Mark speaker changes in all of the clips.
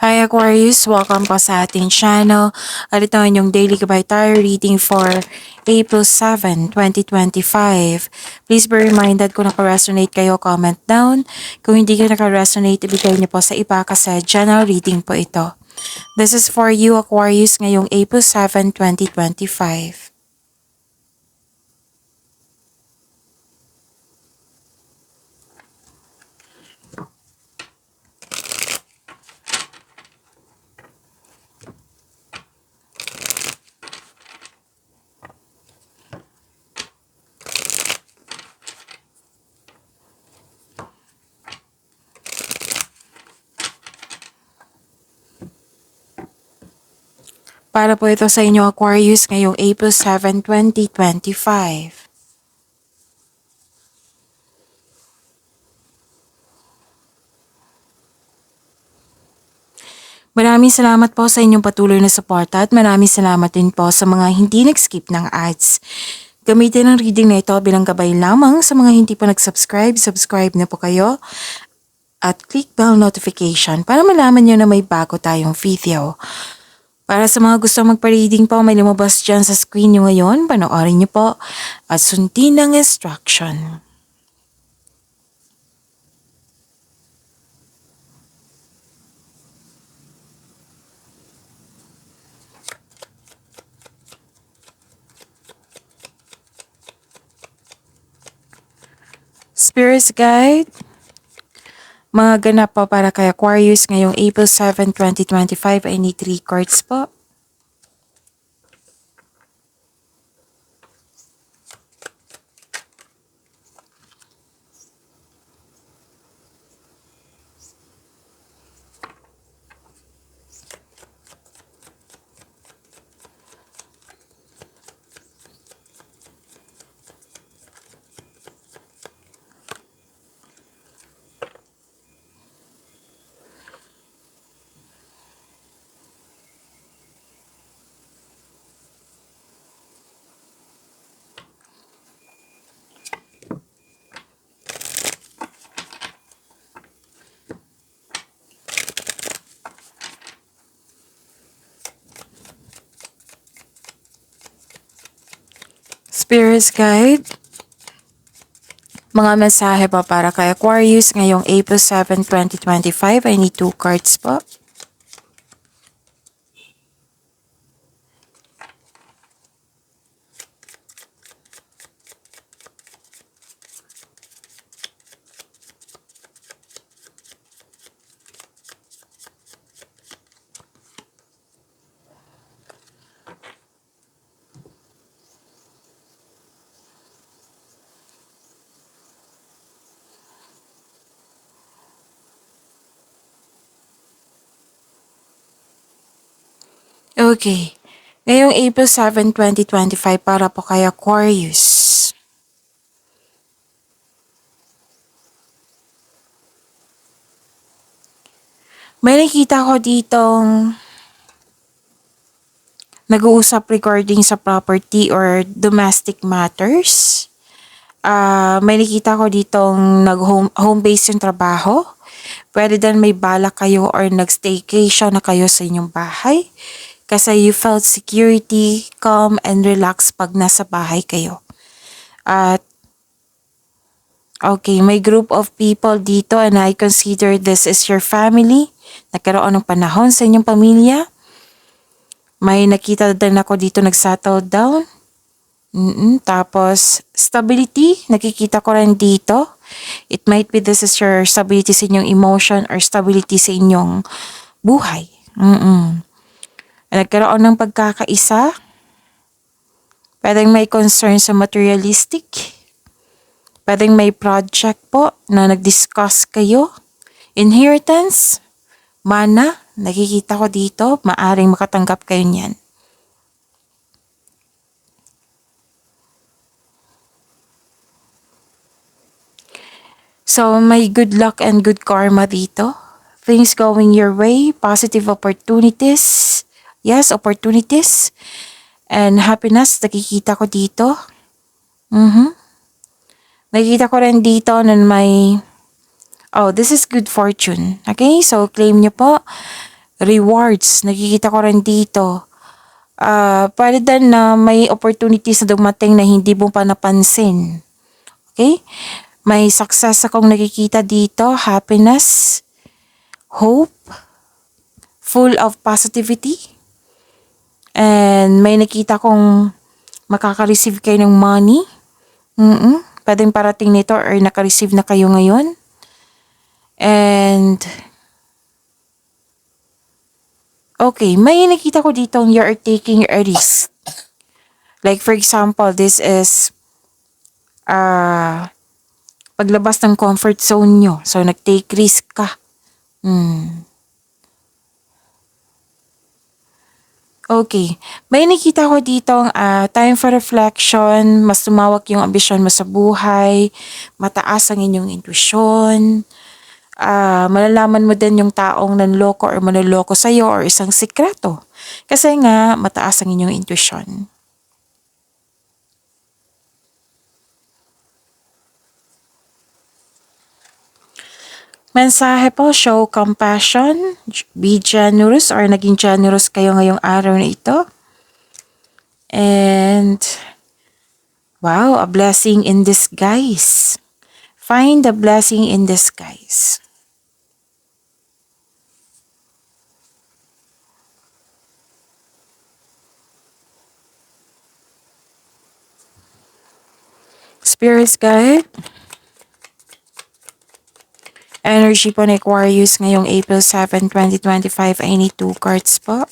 Speaker 1: Hi Aquarius! Welcome po sa ating channel. At ito ang inyong daily gabay tayo reading for April 7, 2025. Please be reminded kung naka-resonate kayo, comment down. Kung hindi kayo naka-resonate, ibigay niyo po sa iba kasi general reading po ito. This is for you Aquarius ngayong April 7, 2025. Para po ito sa inyo Aquarius ngayong April 7, 2025. Maraming salamat po sa inyong patuloy na suporta at maraming salamat din po sa mga hindi nag-skip ng ads. Gamitin ang reading na ito bilang gabay lamang sa mga hindi pa nag-subscribe. Subscribe na po kayo at click bell notification para malaman nyo na may bago tayong video. Para sa mga gusto magpa-reading po, may lumabas dyan sa screen nyo ngayon. Panoorin nyo po at sundin ang instruction. Spirit's Guide, mga ganap po para kay Aquarius ngayong April 7, 2025 ay need 3 cards po. Spirit's Guide, mga mensahe po para kay Aquarius ngayong April 7, 2025 ay need 2 cards po. Okay. Ngayong April 7, 2025 para po kay Aquarius. May nakita ko ditong nag-uusap regarding sa property or domestic matters. May nakita ko ditong home base yung trabaho. Pwede din may balak kayo or nag-staycation na kayo sa inyong bahay. Kasi you felt security, calm, and relaxed pag nasa bahay kayo. At okay, may group of people dito and I consider this is your family. Nagkaroon ng panahon sa inyong pamilya. May nakita din ako dito nag-settle down. Tapos, stability, nakikita ko rin dito. It might be this is your stability sa inyong emotion or stability sa inyong buhay. Nagkaroon ng pagkakaisa. Pwedeng may concern sa materialistic. Pwedeng may project po na nag-discuss kayo. Inheritance, mana, nakikita ko dito. Maaring makatanggap kayo niyan. So, may good luck and good karma dito. Things going your way, positive opportunities. Yes, opportunities. And happiness, nakikita ko dito. Nakikita ko rin dito na may, this is good fortune. Okay, so claim nyo po. rewards. Nakikita ko rin dito. Pwede din na may opportunities na dumating na hindi mo pa napansin. Okay? May success akong nakikita dito. Happiness, hope, full of positivity. And may nakita kong makaka-receive kayo ng money. Pwedeng parating nito or naka-receive na kayo ngayon. And okay, may nakita ko dito you're taking a risk. Like for example, this is paglabas ng comfort zone nyo. So, nag-take risk ka. Okay. May nakita ko dito time for reflection, mas tumawak yung ambisyon mo sa buhay, mataas ang inyong intuition, malalaman mo din yung taong nanloko or manloloko sa'yo or isang sikreto. Kasi nga, mataas ang inyong intuition. Mensahe po, show compassion, be generous or naging generous kayo ngayong araw na ito. And, wow, a blessing in disguise. Find a blessing in disguise. Spirits guide. Energy po ni Aquarius ngayong April 7, 2025. I need 2 cards po.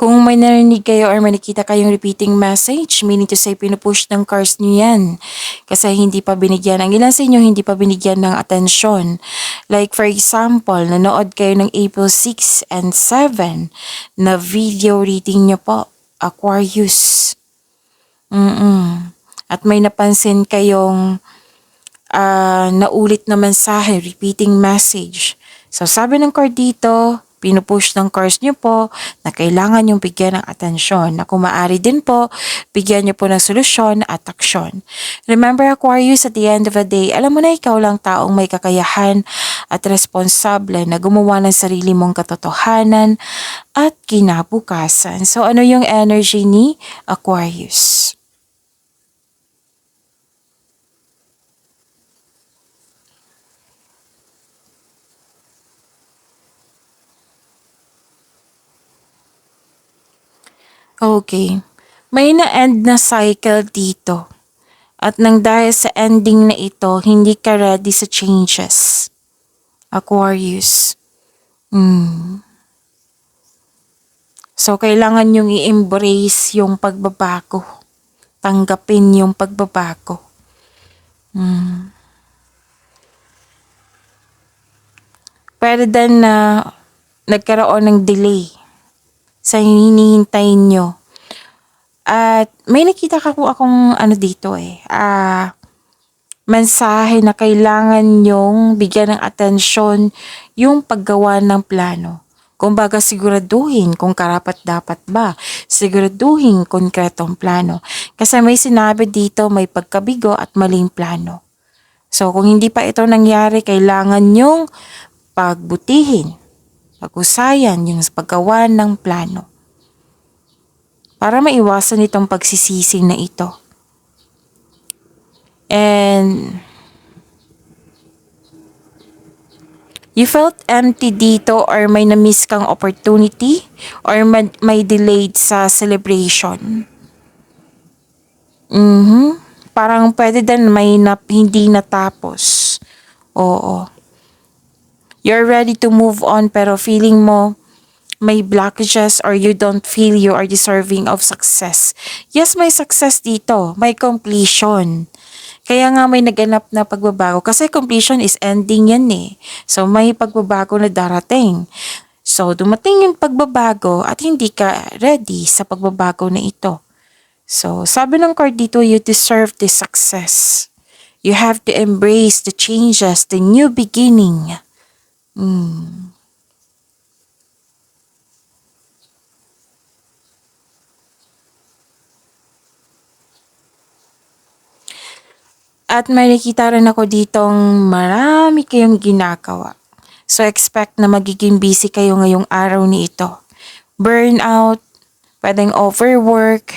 Speaker 1: Kung may narinig kayo or may nakita kayong repeating message, meaning to say pinupush ng cards nyo yan. Kasi hindi pa binigyan, ang ilan sa inyo hindi pa binigyan ng atensyon. Like for example, nanood kayo ng April 6 and 7 na video reading nyo po, Aquarius. At may napansin kayong naulit na mensahe, repeating message. So sabi ng card dito, pinupush ng cards nyo po na kailangan yung bigyan ng atensyon, na kung maaari din po, bigyan nyo po ng solusyon at aksyon. Remember Aquarius, at the end of the day, alam mo na ikaw lang taong may kakayahan at responsable na gumawa ng sarili mong katotohanan at kinabukasan. So ano yung energy ni Aquarius? Okay. May na-end na cycle dito. At nang dahil sa ending na ito, hindi ka ready sa changes. Aquarius. So, kailangan yung i-embrace yung pagbabago. Tanggapin yung pagbabago. Pwede din na nagkaroon ng delay sa hinihintay nyo. At may nakita akong dito mensahe na kailangan nyong bigyan ng atensyon yung paggawa ng plano. Kumbaga siguraduhin kung karapat-dapat ba. Siguraduhin konkretong plano. Kasi may sinabi dito may pagkabigo at maling plano. So kung hindi pa ito nangyari, kailangan nyong pagbutihin, pag-usayan yung paggawa ng plano para maiwasan itong pagsisisi na ito. And you felt empty dito or may na-miss kang opportunity or may delayed sa celebration. Parang pwede din may hindi natapos. Oo. You're ready to move on pero feeling mo may blockages or you don't feel you are deserving of success. Yes, may success dito. May completion. Kaya nga may naganap na pagbabago. Kasi completion is ending yan eh. So may pagbabago na darating. So dumating yung pagbabago at hindi ka ready sa pagbabago na ito. So sabi ng card dito, you deserve this success. You have to embrace the changes, the new beginning. At may nakita rin ako ditong marami kayong ginagawa. So expect na magiging busy kayo ngayong araw ni ito. Burnout, pwedeng overwork,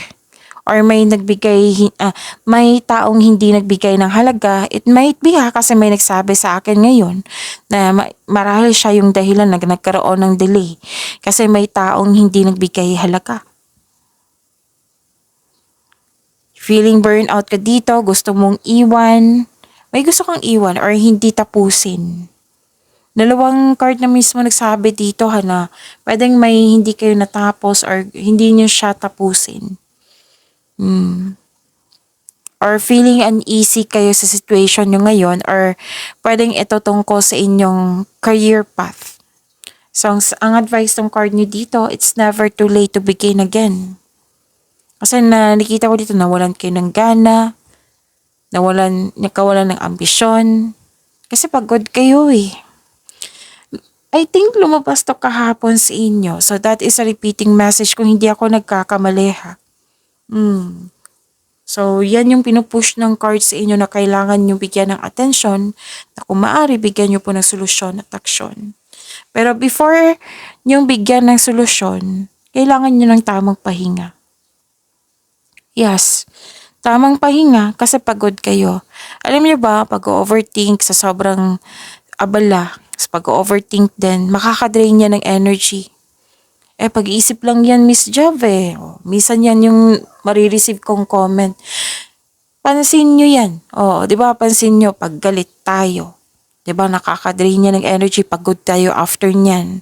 Speaker 1: or may may taong hindi nagbigay ng halaga. It might be kasi may nagsabi sa akin ngayon na marahil siya yung dahilan na nagkaroon ng delay. Kasi may taong hindi nagbigay halaga. Feeling burnout ka dito, gusto mong iwan, may gusto kang iwan or hindi tapusin. Dalawang card na mismo nagsabi dito na pwedeng may hindi kayo natapos or hindi nyo siya tapusin. Or feeling uneasy kayo sa situation nyo ngayon or pwedeng ito tungkol sa inyong career path. So, ang advice ng card nyo dito, it's never too late to begin again. Kasi nakita ko dito, nawalan kayo ng gana, nakawalan ng ambisyon. Kasi pagod kayo eh. I think lumabas to kahapon sa inyo. So that is a repeating message kung hindi ako nagkakamali ha. So yan yung pinupush ng card sa inyo na kailangan nyo bigyan ng atensyon na kung maaari bigyan nyo po ng solusyon at aksyon. Pero before nyo bigyan ng solusyon, kailangan nyo ng tamang pahinga. Yes, tamang pahinga kasi pagod kayo. Alam niyo ba, pag-overthink sa sobrang abala, sa pag-overthink din, makakadrain niya ng energy. Pag-iisip lang yan, Miss Jav eh. Minsan yan yung marireceive kong comment. Pansin nyo yan. Di ba pansin nyo, pag galit tayo. Di ba nakakadrain niya ng energy, pagod tayo after nyan.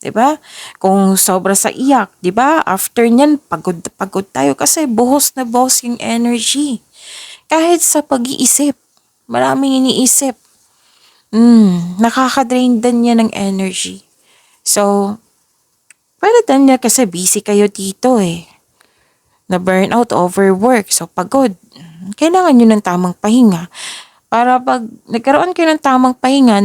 Speaker 1: 'Di ba? Kung sobra sa iyak, 'di ba? After niyan, pagod tayo kasi buhos na buhos yung energy. Kahit sa pag-iisip, maraming iniisip. Nakaka-drain din yan ng energy. So, pwede din niya kasi busy kayo dito eh. Na burnout, overwork, so pagod. Kailangan nyo ng tamang pahinga. Para pag nagkaroon kayo ng tamang pahinga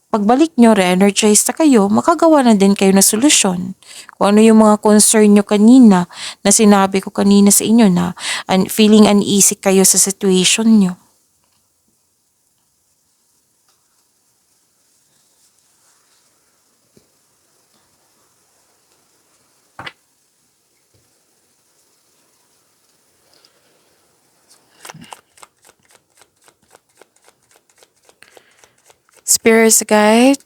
Speaker 1: pagbalik nyo, re-energize na kayo, makagawa na din kayo na solusyon. Kung ano yung mga concern nyo kanina, na sinabi ko kanina sa inyo na feeling uneasy kayo sa situation nyo. Spirits guide,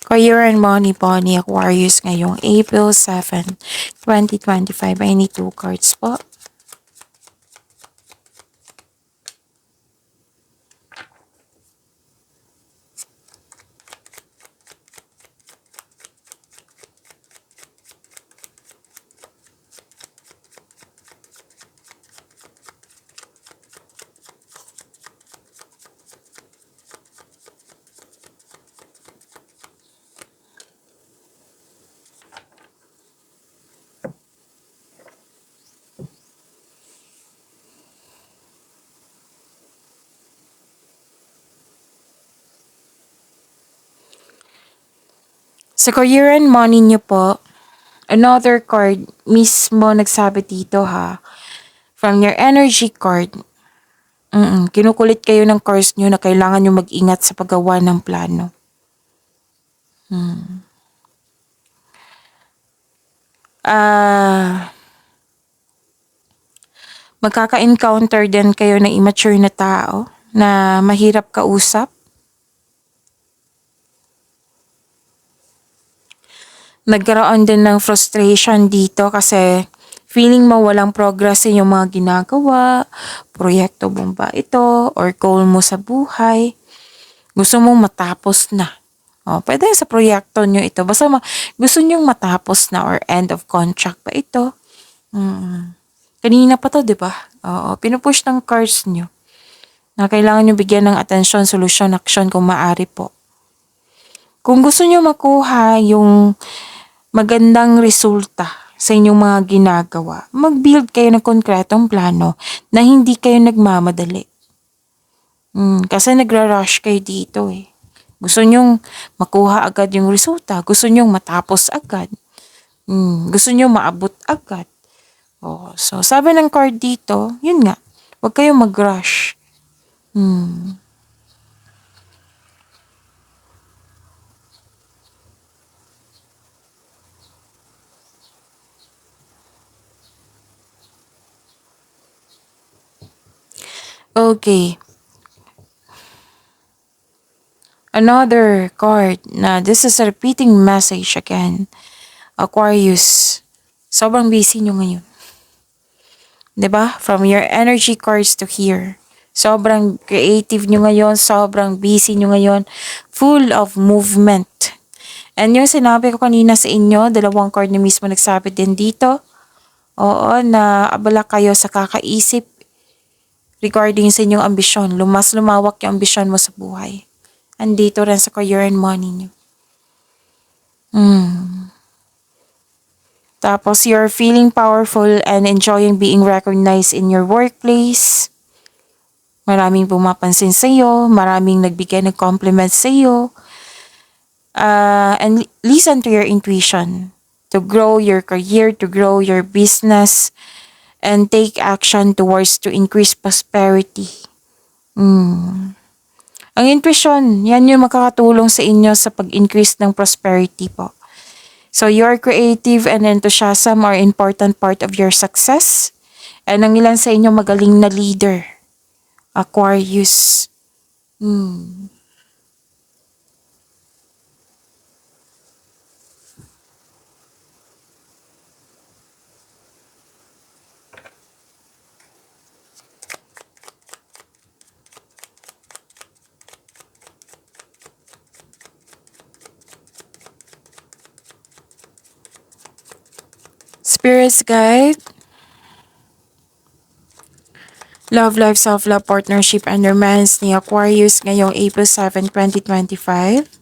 Speaker 1: Career and Money Pony Aquarius ngayong April 7, 2025. I need 2 cards po. Sa career and money nyo po, another card mismo nagsabi dito from your energy card. Kinukulit kayo ng cards nyo na kailangan nyo mag-ingat sa paggawa ng plano. Magkaka-encounter din kayo ng immature na tao na mahirap kausap. Nagkaroon din ng frustration dito kasi feeling mo walang progress sa iyong mga ginagawa, proyekto mo ba ito, or goal mo sa buhay. Gusto mong matapos na. Pwede sa proyekto nyo ito. Basta gusto nyong matapos na or end of contract pa ito. Kanina pa to, di ba? Pinupush ng cards nyo na kailangan nyo bigyan ng atensyon, solusyon, action kung maaari po. Kung gusto nyo makuha yung magandang resulta sa inyong mga ginagawa, mag-build kayo ng konkretong plano na hindi kayo nagmamadali. Kasi nagra-rush kayo dito eh. Gusto nyong makuha agad yung resulta. Gusto nyong matapos agad. Gusto nyong maabot agad. So sabi ng card dito, yun nga, huwag kayong mag-rush. Okay. Another card na this is a repeating message again. Aquarius, sobrang busy nyo ngayon. 'Di ba? From your energy cards to here. Sobrang creative nyo ngayon, sobrang busy nyo ngayon, full of movement. And yung sinabi ko kanina sa inyo, dalawang card na mismo nagsabi din dito. Oo, na abala kayo sa kakaisip regarding sa inyong ambisyon. Lumawak yung ambisyon mo sa buhay. Andito rin sa career and money nyo. Tapos, you're feeling powerful and enjoying being recognized in your workplace. Maraming pumapansin sa iyo, maraming nagbigay ng compliments sa iyo. And listen to your intuition to grow your career, to grow your business, and take action towards to increase prosperity. Ang intuition, yan yung makakatulong sa inyo sa pag-increase ng prosperity po. So, your creative and enthusiasm are important part of your success. And ang ilan sa inyo magaling na leader. Aquarius. Spirits guide. Love, life, self-love, partnership, and romance ni Aquarius ngayong April 7, 2025.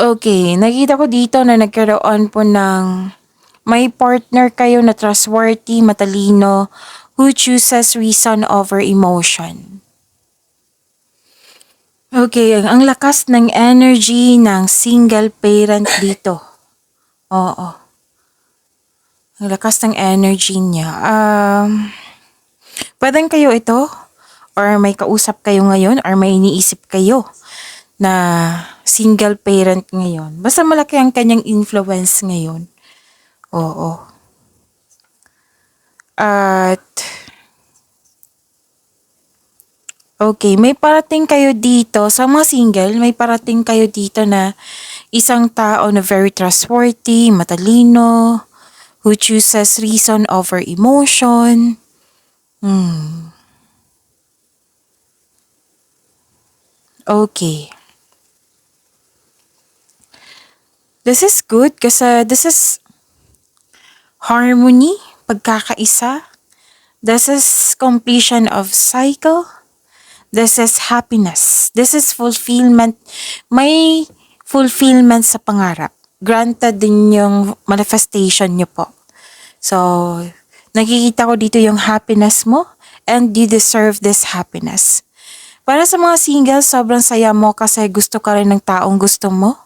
Speaker 1: Okay, nakita ko dito na nagkaroon po ng may partner kayo na trustworthy, matalino, who chooses reason over emotion. Okay, ang lakas ng energy ng single parent dito. Oo. Ang lakas ng energy niya. Pwedeng kayo ito, or may kausap kayo ngayon, or may iniisip kayo na single parent ngayon. Basta malaki ang kanyang influence ngayon. Oo. At okay, may parating kayo dito, sa mga single, may parating kayo dito na isang tao na very trustworthy, matalino, who chooses reason over emotion. Okay. This is good kasi this is harmony, pagkakaisa. This is completion of cycle. This is happiness. This is fulfillment. May fulfillment sa pangarap. Granted din yung manifestation nyo po. So, nakikita ko dito yung happiness mo and you deserve this happiness. Para sa mga single, sobrang saya mo kasi gusto ka rin ng taong gusto mo.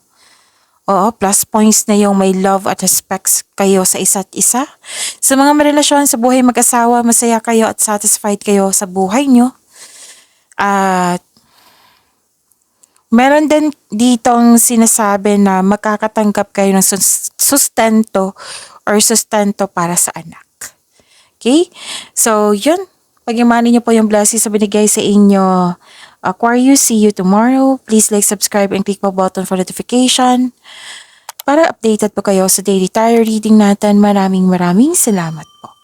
Speaker 1: Oo, plus points na yung may love at respect kayo sa isa't isa. Sa mga marelasyon sa buhay mag-asawa, masaya kayo at satisfied kayo sa buhay nyo. At Meron din ditong sinasabi na makakatanggap kayo ng sustento or sustento para sa anak. Okay? So, yun. Pag-imani niyo po yung blessings sa binigay sa inyo. Aquarius, see you tomorrow. Please like, subscribe, and click po button for notification para updated po kayo sa daily tarot reading natin. Maraming salamat po.